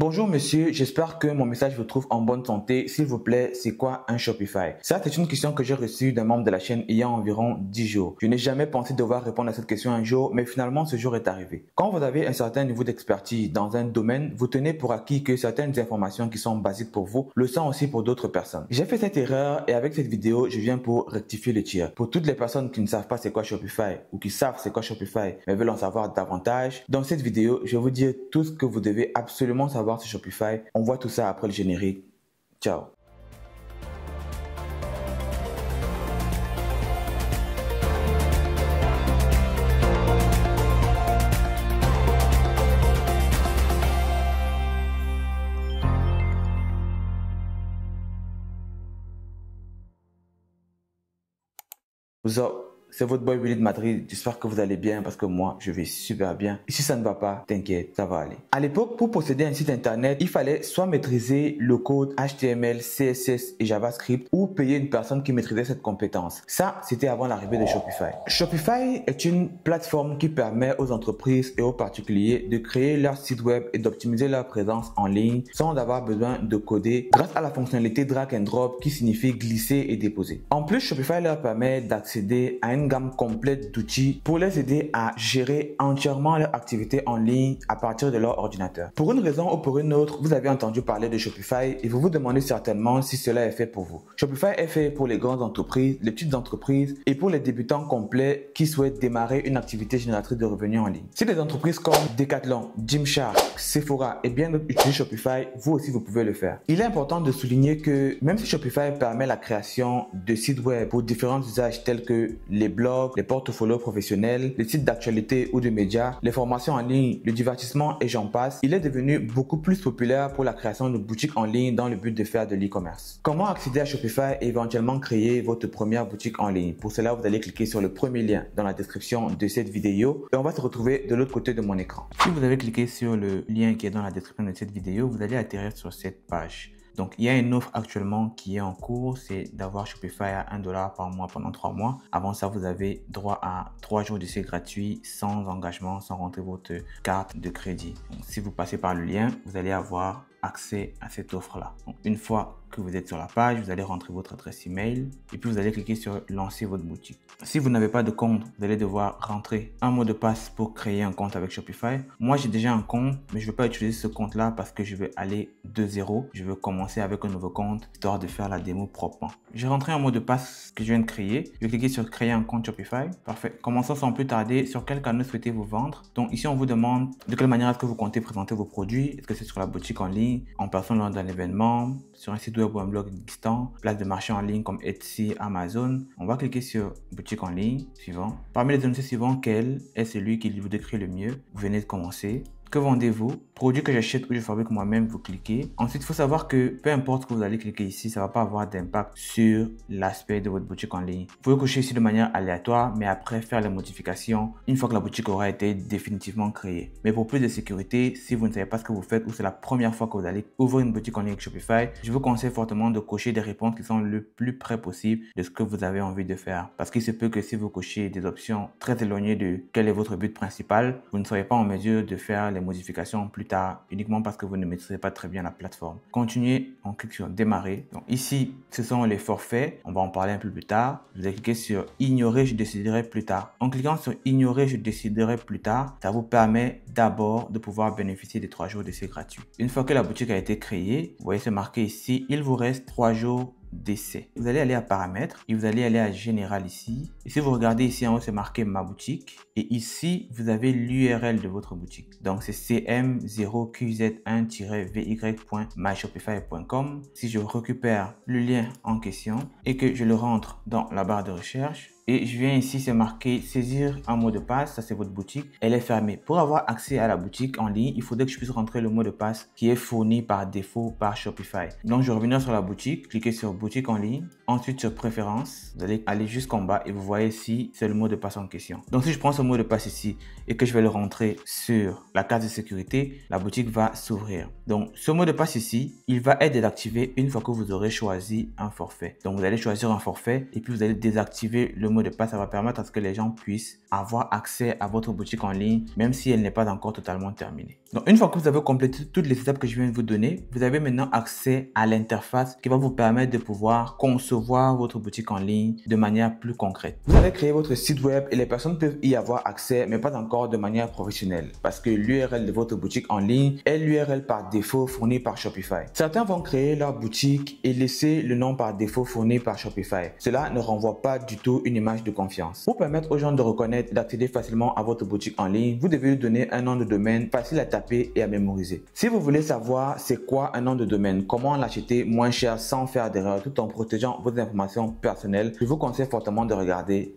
Bonjour monsieur, j'espère que mon message vous trouve en bonne santé. S'il vous plaît, c'est quoi un Shopify? Ça, c'est une question que j'ai reçue d'un membre de la chaîne il y a environ 10 jours. Je n'ai jamais pensé devoir répondre à cette question un jour, mais finalement ce jour est arrivé. Quand vous avez un certain niveau d'expertise dans un domaine, vous tenez pour acquis que certaines informations qui sont basiques pour vous le sont aussi pour d'autres personnes. J'ai fait cette erreur et avec cette vidéo, je viens pour rectifier le tir. Pour toutes les personnes qui ne savent pas c'est quoi Shopify ou qui savent c'est quoi Shopify mais veulent en savoir davantage, dans cette vidéo, je vais vous dire tout ce que vous devez absolument savoir sur Shopify. On voit tout ça après le générique. Ciao. C'est votre boy Willy de Madrid. J'espère que vous allez bien parce que moi, je vais super bien. Et si ça ne va pas, t'inquiète, ça va aller. À l'époque, pour posséder un site internet, il fallait soit maîtriser le code HTML, CSS et JavaScript ou payer une personne qui maîtrisait cette compétence. Ça, c'était avant l'arrivée de Shopify. Shopify est une plateforme qui permet aux entreprises et aux particuliers de créer leur site web et d'optimiser leur présence en ligne sans avoir besoin de coder grâce à la fonctionnalité drag and drop qui signifie glisser et déposer. En plus, Shopify leur permet d'accéder à une gamme complète d'outils pour les aider à gérer entièrement leur activité en ligne à partir de leur ordinateur. Pour une raison ou pour une autre, vous avez entendu parler de Shopify et vous vous demandez certainement si cela est fait pour vous. Shopify est fait pour les grandes entreprises, les petites entreprises et pour les débutants complets qui souhaitent démarrer une activité génératrice de revenus en ligne. Si des entreprises comme Decathlon, Gymshark, Sephora et bien d'autres utilisent Shopify, vous aussi vous pouvez le faire. Il est important de souligner que même si Shopify permet la création de sites web pour différents usages tels que les blogs, les portfolios professionnels, les sites d'actualité ou de médias, les formations en ligne, le divertissement et j'en passe, il est devenu beaucoup plus populaire pour la création de boutiques en ligne dans le but de faire de l'e-commerce. Comment accéder à Shopify et éventuellement créer votre première boutique en ligne? Pour cela, vous allez cliquer sur le premier lien dans la description de cette vidéo et on va se retrouver de l'autre côté de mon écran. Si vous avez cliqué sur le lien qui est dans la description de cette vidéo, vous allez atterrir sur cette page. Donc, il y a une offre actuellement qui est en cours, c'est d'avoir Shopify à 1 $ par mois pendant 3 mois. Avant ça, vous avez droit à 3 jours d'essai gratuit sans engagement, sans rentrer votre carte de crédit. Donc, si vous passez par le lien, vous allez avoir accès à cette offre-là. Donc, une fois que vous êtes sur la page, vous allez rentrer votre adresse email et puis vous allez cliquer sur lancer votre boutique. Si vous n'avez pas de compte, vous allez devoir rentrer un mot de passe pour créer un compte avec Shopify. Moi, j'ai déjà un compte, mais je ne veux pas utiliser ce compte-là parce que je veux aller de zéro. Je veux commencer avec un nouveau compte histoire de faire la démo proprement. J'ai rentré un mot de passe que je viens de créer. Je vais cliquer sur créer un compte Shopify. Parfait. Commençons sans plus tarder. Sur quel canal souhaitez-vous vendre? Donc ici, on vous demande de quelle manière est-ce que vous comptez présenter vos produits. Est-ce que c'est sur la boutique en ligne, en personne lors d'un événement, sur un site web ou un blog existant, place de marché en ligne comme Etsy, Amazon. On va cliquer sur boutique en ligne, suivant. Parmi les annoncés suivants, quel est celui qui vous décrit le mieux? Vous venez de commencer. Que vendez-vous? Produit que j'achète ou je fabrique moi-même, vous cliquez. Ensuite, il faut savoir que peu importe ce que vous allez cliquer ici, ça ne va pas avoir d'impact sur l'aspect de votre boutique en ligne. Vous pouvez cocher ici de manière aléatoire, mais après faire les modifications une fois que la boutique aura été définitivement créée. Mais pour plus de sécurité, si vous ne savez pas ce que vous faites ou c'est la première fois que vous allez ouvrir une boutique en ligne avec Shopify, je vous conseille fortement de cocher des réponses qui sont le plus près possible de ce que vous avez envie de faire. Parce qu'il se peut que si vous cochez des options très éloignées de quel est votre but principal, vous ne serez pas en mesure de faire les modifications plus tard uniquement parce que vous ne maîtrisez pas très bien la plateforme. Continuez, on clique sur démarrer. Donc ici, ce sont les forfaits. On va en parler un peu plus tard. Vous allez cliquer sur ignorer, je déciderai plus tard. En cliquant sur ignorer, je déciderai plus tard, ça vous permet d'abord de pouvoir bénéficier des 3 jours d'essai gratuit. Une fois que la boutique a été créée, vous voyez c'est marqué ici, il vous reste 3 jours d'essai. Vous allez aller à paramètres et vous allez aller à général ici. Et si vous regardez ici en haut, c'est marqué ma boutique. Et ici, vous avez l'URL de votre boutique. Donc, c'est cm0qz1-vy.myshopify.com. Si je récupère le lien en question et que je le rentre dans la barre de recherche, et je viens ici, c'est marqué saisir un mot de passe, ça c'est votre boutique, elle est fermée. Pour avoir accès à la boutique en ligne, il faudrait que je puisse rentrer le mot de passe qui est fourni par défaut par Shopify. Donc je vais revenir sur la boutique, cliquez sur boutique en ligne, ensuite sur préférences, vous allez aller jusqu'en bas et vous voyez ici, c'est le mot de passe en question. Donc si je prends ce mot de passe ici et que je vais le rentrer sur la case de sécurité, la boutique va s'ouvrir. Donc ce mot de passe ici, il va être désactivé une fois que vous aurez choisi un forfait. Donc vous allez choisir un forfait et puis vous allez désactiver le mot de passe. Ça va permettre à ce que les gens puissent avoir accès à votre boutique en ligne même si elle n'est pas encore totalement terminée. Donc, une fois que vous avez complété toutes les étapes que je viens de vous donner, vous avez maintenant accès à l'interface qui va vous permettre de pouvoir concevoir votre boutique en ligne de manière plus concrète. Vous allez créer votre site web et les personnes peuvent y avoir accès, mais pas encore de manière professionnelle parce que l'URL de votre boutique en ligne est l'URL par défaut fournie par Shopify. Certains vont créer leur boutique et laisser le nom par défaut fourni par Shopify. Cela ne renvoie pas du tout une image de confiance. Pour permettre aux gens de reconnaître et d'accéder facilement à votre boutique en ligne, vous devez lui donner un nom de domaine facile à taper et à mémoriser. Si vous voulez savoir c'est quoi un nom de domaine, comment l'acheter moins cher sans faire d'erreur tout en protégeant vos informations personnelles, je vous conseille fortement de regarder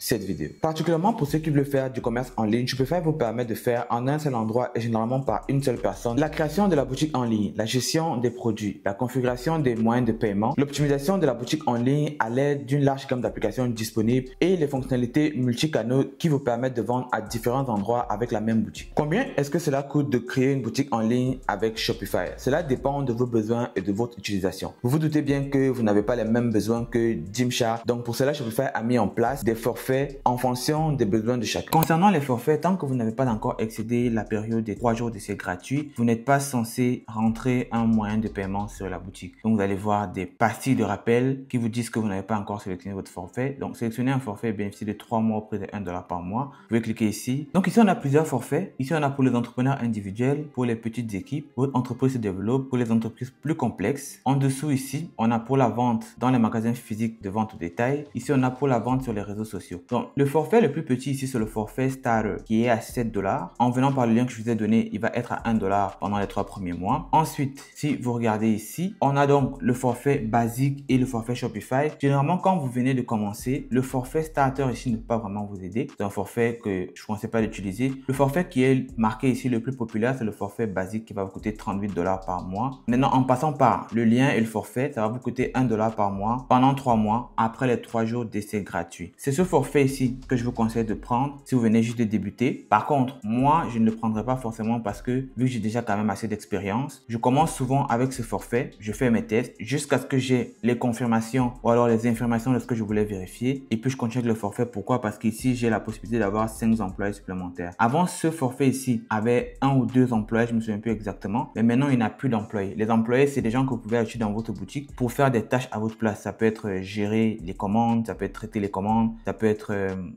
cette vidéo. Particulièrement pour ceux qui veulent faire du commerce en ligne, Shopify vous permet de faire en un seul endroit et généralement par une seule personne la création de la boutique en ligne, la gestion des produits, la configuration des moyens de paiement, l'optimisation de la boutique en ligne à l'aide d'une large gamme d'applications disponibles et les fonctionnalités multicanaux qui vous permettent de vendre à différents endroits avec la même boutique. Combien est-ce que cela coûte de créer une boutique en ligne avec Shopify? Cela dépend de vos besoins et de votre utilisation. Vous vous doutez bien que vous n'avez pas les mêmes besoins que Gymshark, donc pour cela Shopify a mis en place des forfaits en fonction des besoins de chacun. Concernant les forfaits, tant que vous n'avez pas encore excédé la période des 3 jours d'essai gratuit, vous n'êtes pas censé rentrer un moyen de paiement sur la boutique. Donc vous allez voir des pastilles de rappel qui vous disent que vous n'avez pas encore sélectionné votre forfait. Donc sélectionner un forfait bénéficie de 3 mois au prix de $1 par mois. Vous pouvez cliquer ici. Donc ici on a plusieurs forfaits. Ici on a pour les entrepreneurs individuels, pour les petites équipes, votre entreprise se développe, pour les entreprises plus complexes. En dessous ici, on a pour la vente dans les magasins physiques de vente au détail. Ici on a pour la vente sur les réseaux sociaux. Donc, le forfait le plus petit ici, c'est le forfait Starter qui est à $7. En venant par le lien que je vous ai donné, il va être à $1 pendant les 3 premiers mois. Ensuite, si vous regardez ici, on a donc le forfait basique et le forfait Shopify. Généralement, quand vous venez de commencer, le forfait Starter ici ne peut pas vraiment vous aider. C'est un forfait que je ne conseille pas d'utiliser. Le forfait qui est marqué ici le plus populaire, c'est le forfait basique qui va vous coûter $38 par mois. Maintenant, en passant par le lien et le forfait, ça va vous coûter $1 par mois pendant 3 mois après les 3 jours d'essai gratuit. C'est ce forfait ici que je vous conseille de prendre si vous venez juste de débuter. Par contre, moi, je ne le prendrai pas forcément parce que vu que j'ai déjà quand même assez d'expérience, je commence souvent avec ce forfait, je fais mes tests jusqu'à ce que j'ai les confirmations ou alors les informations de ce que je voulais vérifier et puis je continue avec le forfait. Pourquoi? Parce qu'ici, j'ai la possibilité d'avoir 5 employés supplémentaires. Avant, ce forfait ici avait 1 ou 2 employés, je ne me souviens plus exactement, mais maintenant, il n'a plus d'employés. Les employés, c'est des gens que vous pouvez acheter dans votre boutique pour faire des tâches à votre place. Ça peut être gérer les commandes, ça peut être traiter les commandes, ça peut être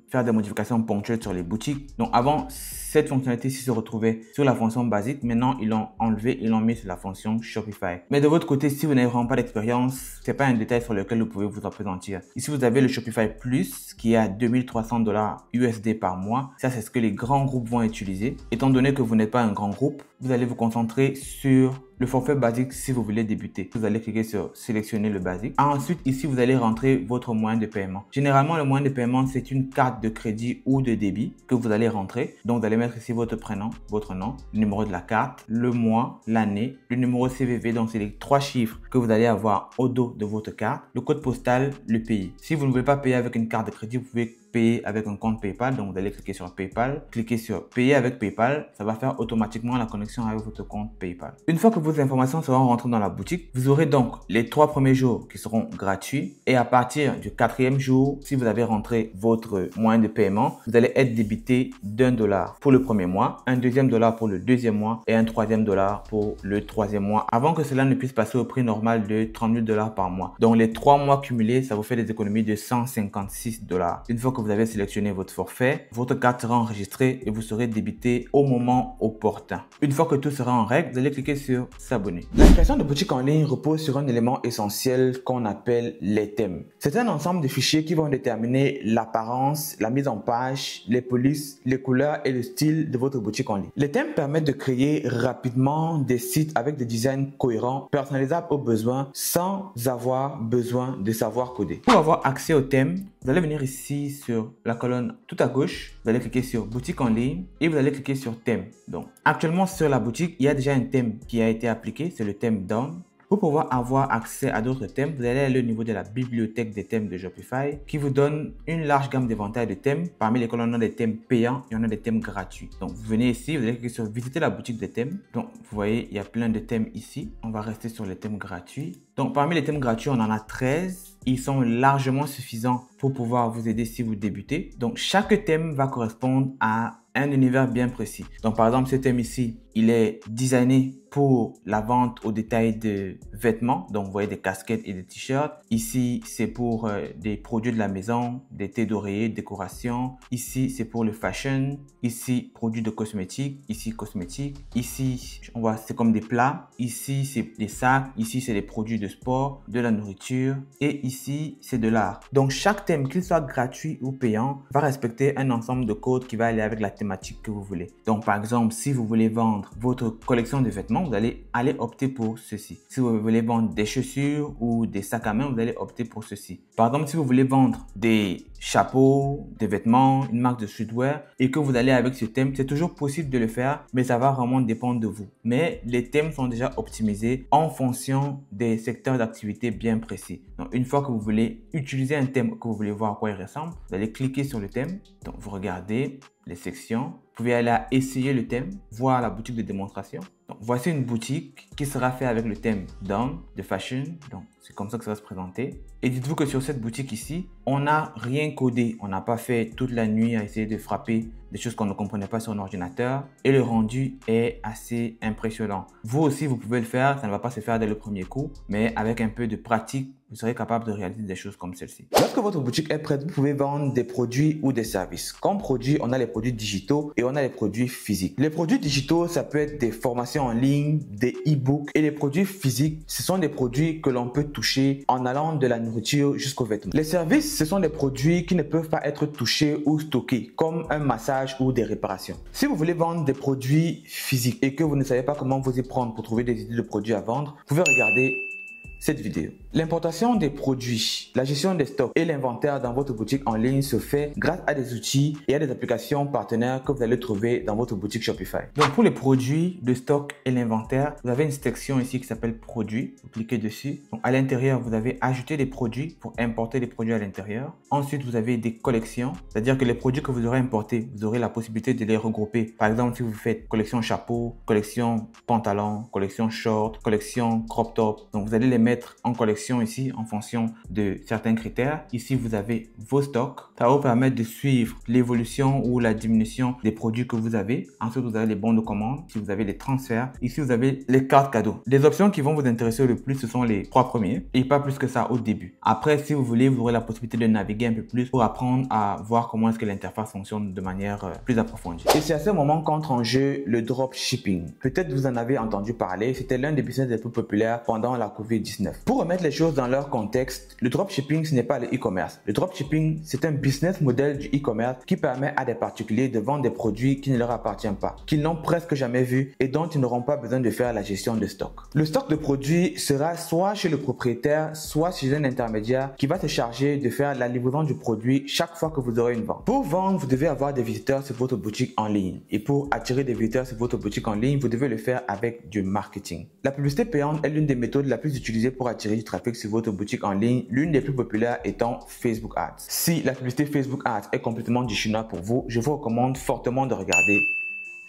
faire des modifications ponctuelles sur les boutiques. Donc avant, cette fonctionnalité ici se retrouvait sur la fonction basique. Maintenant, ils l'ont enlevé, ils l'ont mis sur la fonction Shopify. Mais de votre côté, si vous n'avez vraiment pas d'expérience, c'est pas un détail sur lequel vous pouvez vous appesantir. Ici, vous avez le Shopify Plus qui est à $2300 USD par mois. Ça, c'est ce que les grands groupes vont utiliser. Étant donné que vous n'êtes pas un grand groupe, vous allez vous concentrer sur le forfait basique si vous voulez débuter. Vous allez cliquer sur sélectionner le basique. Ensuite, ici, vous allez rentrer votre moyen de paiement. Généralement, le moyen de paiement, c'est une carte de crédit ou de débit que vous allez rentrer. Donc, vous allez mettre ici votre prénom, votre nom, le numéro de la carte, le mois, l'année, le numéro CVV. Donc, c'est les 3 chiffres que vous allez avoir au dos de votre carte, le code postal, le pays. Si vous ne voulez pas payer avec une carte de crédit, vous pouvez payer avec un compte PayPal. Donc, vous allez cliquer sur PayPal, cliquer sur payer avec PayPal. Ça va faire automatiquement la connexion avec votre compte PayPal. Une fois que vos informations seront rentrées dans la boutique, vous aurez donc les 3 premiers jours qui seront gratuits. Et à partir du 4e jour, si vous avez rentré votre moyen de paiement, vous allez être débité d'$1 pour le premier mois, un $2 pour le 2e mois et un $3 pour le 3e mois, avant que cela ne puisse passer au prix normal de $38 par mois. Donc, les 3 mois cumulés, ça vous fait des économies de $156. Une fois que vous avez sélectionné votre forfait, votre carte sera enregistrée et vous serez débité au moment opportun. Une fois que tout sera en règle, vous allez cliquer sur s'abonner. La création de boutique en ligne repose sur un élément essentiel qu'on appelle les thèmes. C'est un ensemble de fichiers qui vont déterminer l'apparence, la mise en page, les polices, les couleurs et le style de votre boutique en ligne. Les thèmes permettent de créer rapidement des sites avec des designs cohérents, personnalisables aux besoins, sans avoir besoin de savoir coder. Pour avoir accès aux thèmes, vous allez venir ici sur la colonne tout à gauche, vous allez cliquer sur boutique en ligne et vous allez cliquer sur thème. Donc, actuellement sur la boutique, il y a déjà un thème qui a été appliqué, c'est le thème Down. Pour pouvoir avoir accès à d'autres thèmes, vous allez aller au niveau de la bibliothèque des thèmes de Shopify qui vous donne une large gamme d'éventail de thèmes. Parmi lesquels on a des thèmes payants et on a des thèmes gratuits. Donc, vous venez ici, vous allez cliquer sur visiter la boutique des thèmes. Donc, vous voyez, il y a plein de thèmes ici. On va rester sur les thèmes gratuits. Donc, parmi les thèmes gratuits, on en a 13. Ils sont largement suffisants pour pouvoir vous aider si vous débutez. Donc, chaque thème va correspondre à un univers bien précis. Donc, par exemple, ce thème ici, il est designé pour la vente au détail de vêtements. Donc, vous voyez des casquettes et des t-shirts. Ici, c'est pour des produits de la maison, des thés d'oreiller, décoration. Ici, c'est pour le fashion. Ici, produits de cosmétiques. Ici, cosmétiques. Ici, on voit, c'est comme des plats. Ici, c'est des sacs. Ici, c'est des produits de sport, de la nourriture. Et ici, c'est de l'art. Donc, chaque thème, qu'il soit gratuit ou payant, va respecter un ensemble de codes qui va aller avec la thématique que vous voulez. Donc, par exemple, si vous voulez vendre votre collection de vêtements, vous allez opter pour ceci. Si vous voulez vendre des chaussures ou des sacs à main, vous allez opter pour ceci. Par exemple, si vous voulez vendre des chapeaux, des vêtements, une marque de streetwear et que vous allez avec ce thème, c'est toujours possible de le faire, mais ça va vraiment dépendre de vous. Mais les thèmes sont déjà optimisés en fonction des secteurs d'activité bien précis. Donc, une fois que vous voulez utiliser un thème, que vous voulez voir à quoi il ressemble, vous allez cliquer sur le thème. Donc, vous regardez les sections. Vous pouvez aller à essayer le thème, voir la boutique de démonstration. Donc, voici une boutique qui sera faite avec le thème Down de Fashion. Donc, c'est comme ça que ça va se présenter. Et dites-vous que sur cette boutique ici, on n'a rien codé. On n'a pas fait toute la nuit à essayer de frapper des choses qu'on ne comprenait pas sur un ordinateur. Et le rendu est assez impressionnant. Vous aussi, vous pouvez le faire. Ça ne va pas se faire dès le premier coup. Mais avec un peu de pratique, vous serez capable de réaliser des choses comme celle-ci. Lorsque votre boutique est prête, vous pouvez vendre des produits ou des services. Comme produits, on a les produits digitaux et on a les produits physiques. Les produits digitaux, ça peut être des formations en ligne, des e-books. Et les produits physiques, ce sont des produits que l'on peut toucher en allant de la nourriture jusqu'aux vêtements. Les services, ce sont des produits qui ne peuvent pas être touchés ou stockés, comme un massage ou des réparations. Si vous voulez vendre des produits physiques et que vous ne savez pas comment vous y prendre pour trouver des idées de produits à vendre, vous pouvez regarder cette vidéo. L'importation des produits, la gestion des stocks et l'inventaire dans votre boutique en ligne se fait grâce à des outils et à des applications partenaires que vous allez trouver dans votre boutique Shopify. Donc pour les produits, le stock et l'inventaire, vous avez une section ici qui s'appelle produits. Vous cliquez dessus. Donc à l'intérieur, vous avez ajouté des produits pour importer des produits à l'intérieur. Ensuite, vous avez des collections, c'est-à-dire que les produits que vous aurez importés, vous aurez la possibilité de les regrouper. Par exemple, si vous faites collection chapeau, collection pantalon, collection short, collection crop top, donc vous allez les mettre en collection ici en fonction de certains critères. Ici, vous avez vos stocks. Ça va vous permettre de suivre l'évolution ou la diminution des produits que vous avez. Ensuite, vous avez les bons de commande. Si vous avez les transferts. Ici, vous avez les cartes cadeaux. Les options qui vont vous intéresser le plus, ce sont les 3 premiers et pas plus que ça au début. Après, si vous voulez, vous aurez la possibilité de naviguer un peu plus pour apprendre à voir comment est-ce que l'interface fonctionne de manière plus approfondie. Et c'est à ce moment qu'entre en jeu le dropshipping. Peut-être vous en avez entendu parler. C'était l'un des business les plus populaires pendant la COVID-19. Pour remettre les choses dans leur contexte, le dropshipping, ce n'est pas le e-commerce. Le dropshipping, c'est un business model du e-commerce qui permet à des particuliers de vendre des produits qui ne leur appartiennent pas, qu'ils n'ont presque jamais vus et dont ils n'auront pas besoin de faire la gestion de stock. Le stock de produits sera soit chez le propriétaire, soit chez un intermédiaire qui va se charger de faire la livraison du produit chaque fois que vous aurez une vente. Pour vendre, vous devez avoir des visiteurs sur votre boutique en ligne. Et pour attirer des visiteurs sur votre boutique en ligne, vous devez le faire avec du marketing. La publicité payante est l'une des méthodes la plus utilisée pour attirer du trafic sur votre boutique en ligne, l'une des plus populaires étant Facebook Ads. Si la publicité Facebook Ads est complètement du chinois pour vous, je vous recommande fortement de regarder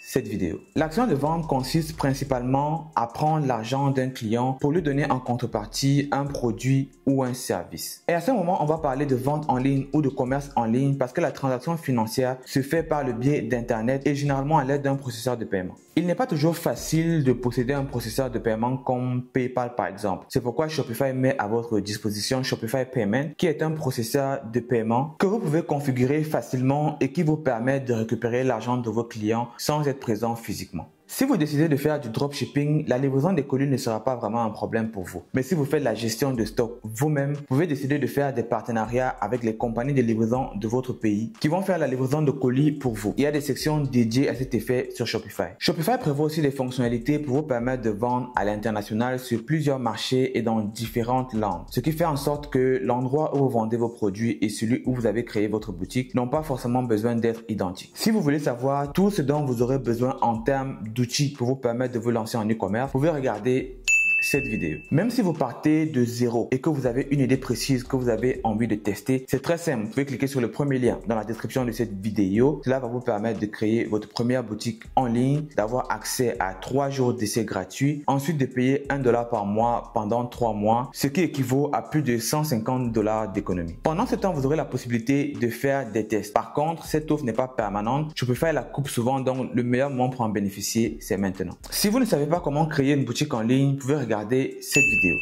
cette vidéo. L'action de vente consiste principalement à prendre l'argent d'un client pour lui donner en contrepartie un produit ou un service. Et à ce moment, on va parler de vente en ligne ou de commerce en ligne parce que la transaction financière se fait par le biais d'Internet et généralement à l'aide d'un processeur de paiement. Il n'est pas toujours facile de posséder un processeur de paiement comme PayPal par exemple. C'est pourquoi Shopify met à votre disposition Shopify Payment qui est un processeur de paiement que vous pouvez configurer facilement et qui vous permet de récupérer l'argent de vos clients sans être présent physiquement. Si vous décidez de faire du dropshipping, la livraison des colis ne sera pas vraiment un problème pour vous. Mais si vous faites la gestion de stock vous-même, vous pouvez décider de faire des partenariats avec les compagnies de livraison de votre pays qui vont faire la livraison de colis pour vous. Il y a des sections dédiées à cet effet sur Shopify. Shopify prévoit aussi des fonctionnalités pour vous permettre de vendre à l'international sur plusieurs marchés et dans différentes langues. Ce qui fait en sorte que l'endroit où vous vendez vos produits et celui où vous avez créé votre boutique n'ont pas forcément besoin d'être identiques. Si vous voulez savoir tout ce dont vous aurez besoin en termes d'outils pour vous permettre de vous lancer en e-commerce, vous pouvez regarder cette vidéo. Même si vous partez de zéro et que vous avez une idée précise que vous avez envie de tester, c'est très simple. Vous pouvez cliquer sur le premier lien dans la description de cette vidéo. Cela va vous permettre de créer votre première boutique en ligne, d'avoir accès à 3 jours d'essai gratuit, ensuite de payer $1 par mois pendant 3 mois, ce qui équivaut à plus de $150 d'économie. Pendant ce temps, vous aurez la possibilité de faire des tests. Par contre, cette offre n'est pas permanente. Shopify la coupe souvent, donc le meilleur moment pour en bénéficier, c'est maintenant. Si vous ne savez pas comment créer une boutique en ligne, vous pouvez regarder cette vidéo.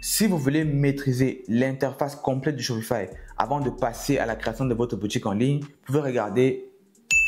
Si vous voulez maîtriser l'interface complète de Shopify avant de passer à la création de votre boutique en ligne, vous pouvez regarder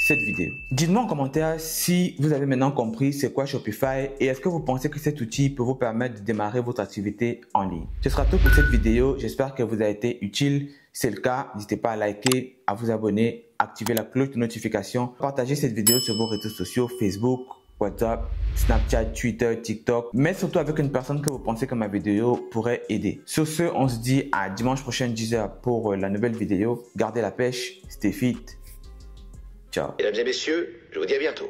cette vidéo. Dites-moi en commentaire si vous avez maintenant compris c'est quoi Shopify et est-ce que vous pensez que cet outil peut vous permettre de démarrer votre activité en ligne. Ce sera tout pour cette vidéo. J'espère qu'elle vous a été utile. Si c'est le cas, n'hésitez pas à liker, à vous abonner, activer la cloche de notification, partager cette vidéo sur vos réseaux sociaux, Facebook, WhatsApp, Snapchat, Twitter, TikTok, mais surtout avec une personne que vous pensez que ma vidéo pourrait aider. Sur ce, on se dit à dimanche prochain 10h pour la nouvelle vidéo. Gardez la pêche, stay fit. Ciao. Mesdames et messieurs, je vous dis à bientôt.